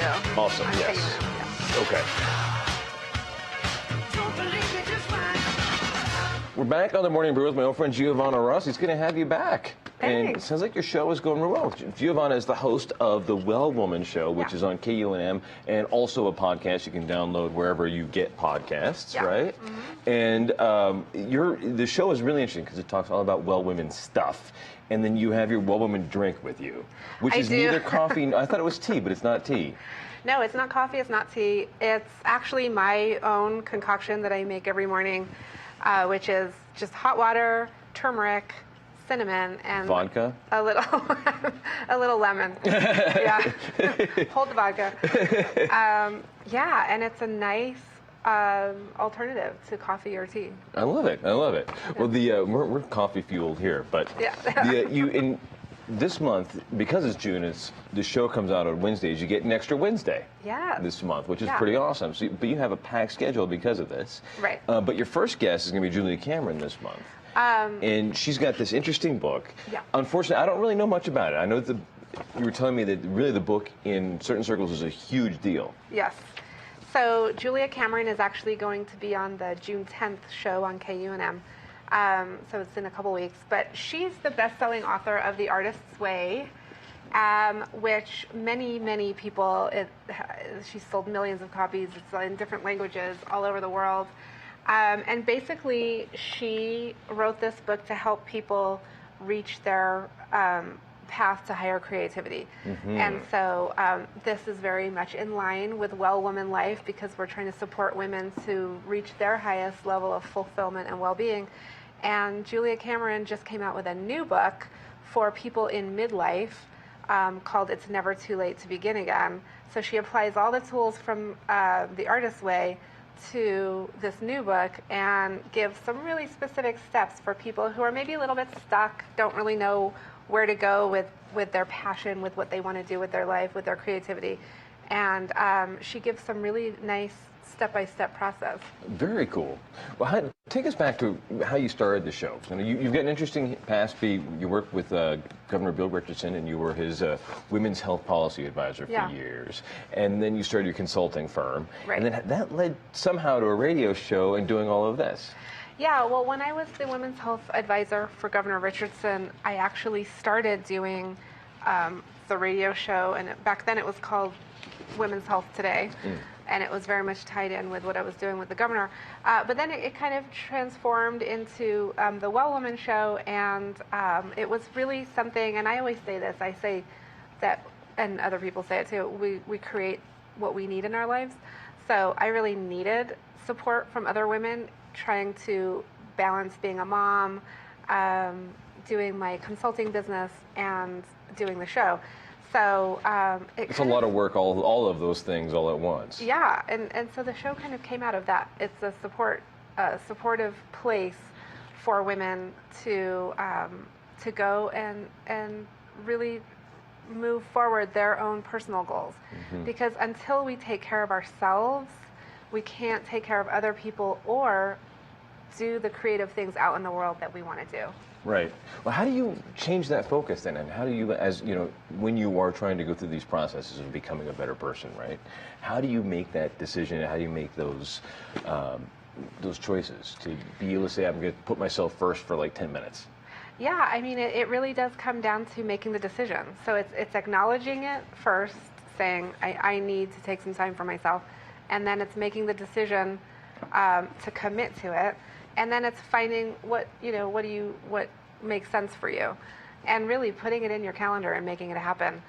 Awesome, on yes. KUNM, yeah. Okay. We're back on the Morning Brew with my old friend Giovanna Ross. He's going to have you back. And it sounds like your show is going real well. Giovanna is the host of The Well Woman Show, which is on KUNM, and also a podcast you can download wherever you get podcasts, right? Mm-hmm. And the show is really interesting because it talks all about well women stuff. And then you have your well woman drink with you, which is neither coffee. I thought it was tea, but it's not tea. No, it's not coffee. It's not tea. It's actually my own concoction that I make every morning, which is just hot water, turmeric, cinnamon, and vodka. A little lemon. Yeah, hold the vodka. Yeah, and it's a nice alternative to coffee or tea. I love it. I love it. Yeah. Well, we're coffee fueled here, but in this month, because it's June, the show comes out on Wednesdays. You get an extra Wednesday this month, which is pretty awesome. So, but you have a packed schedule because of this. Right. But your first guest is going to be Julia Cameron this month. And she's got this interesting book. Yeah. Unfortunately, I don't really know much about it. I know you were telling me that really the book in certain circles is a huge deal. Yes. So Julia Cameron is actually going to be on the June 10th show on KUNM. So it's in a couple weeks. But she's the best-selling author of The Artist's Way, which many people, she's sold millions of copies. It's in different languages all over the world. And basically, she wrote this book to help people reach their path to higher creativity. Mm-hmm. And so this is very much in line with Well Woman Life because we're trying to support women to reach their highest level of fulfillment and well-being. And Julia Cameron just came out with a new book for people in midlife called It's Never Too Late to Begin Again. So she applies all the tools from The Artist's Way to this new book and gives some really specific steps for people who are maybe a little bit stuck, don't really know where to go with their passion, with what they want to do with their life, with their creativity. And she gives some really nice step-by-step process. Very cool. Well, take us back to how you started the show. You've got an interesting past. You worked with Governor Bill Richardson, and you were his women's health policy advisor for years. And then you started your consulting firm. Right. And then that led somehow to a radio show and doing all of this. Yeah, well, when I was the women's health advisor for Governor Richardson, I actually started doing the radio show, and back then it was called Women's Health Today. And it was very much tied in with what I was doing with the governor. But then it kind of transformed into the Well Woman Show, and it was really something, and I always say this, I say that, and other people say it too, we create what we need in our lives. So I really needed support from other women trying to balance being a mom, doing my consulting business, and doing the show. So it's a lot of work, all of those things all at once. Yeah, and so the show kind of came out of that. It's a supportive place for women to go and really move forward their own personal goals. Mm-hmm. Because until we take care of ourselves, we can't take care of other people or do the creative things out in the world that we want to do. Right. Well, how do you change that focus then? And how do you, when you are trying to go through these processes of becoming a better person, right? How do you make that decision? How do you make those choices to be able to say, I'm going to put myself first for like 10 minutes? Yeah, I mean, it really does come down to making the decision. So it's acknowledging it first, saying, I need to take some time for myself. And then it's making the decision to commit to it. And then it's finding what makes sense for you, and really putting it in your calendar and making it happen.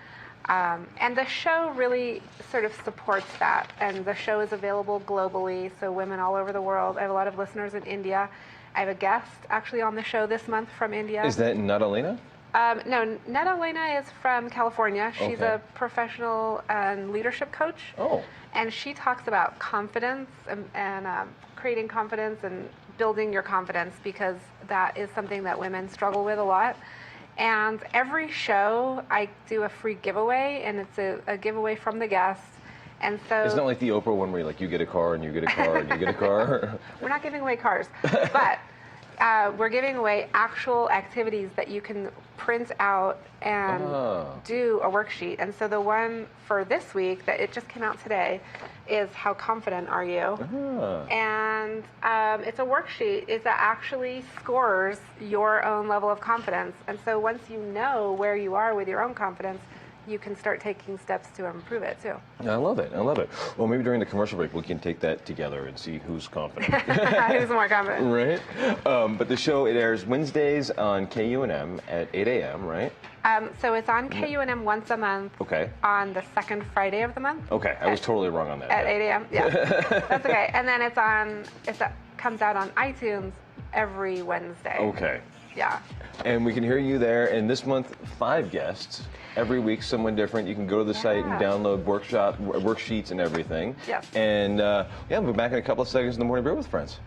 And the show really sort of supports that. And the show is available globally, so women all over the world. I have a lot of listeners in India. I have a guest actually on the show this month from India. Is that Natalina? No, Natalina is from California. She's a professional and leadership coach. Oh. And she talks about confidence and creating confidence and building your confidence, because that is something that women struggle with a lot. And every show I do a free giveaway, and it's a giveaway from the guest. And so it's not like the Oprah one where you get a car and you get a car and you get a car. We're not giving away cars, but we're giving away actual activities that you can print out and do a worksheet. And so the one for this week that it just came out today is how confident are you? And it's a worksheet that actually scores your own level of confidence. And so once you know where you are with your own confidence, you can start taking steps to improve it too. I love it. I love it. Well, maybe during the commercial break we can take that together and see who's confident. Who's more confident? Right. But the show, it airs Wednesdays on KUNM at 8 a.m. Right? So it's on KUNM once a month. Okay. On the second Friday of the month. Okay, I was totally wrong on that. At 8 a.m. Yeah, that's okay. And then it comes out on iTunes every Wednesday. Okay. Yeah. And we can hear you there. And this month, 5 guests. Every week, someone different. You can go to the site and download worksheets and everything. Yes. And we'll be back in a couple of seconds in the Morning Brew with friends.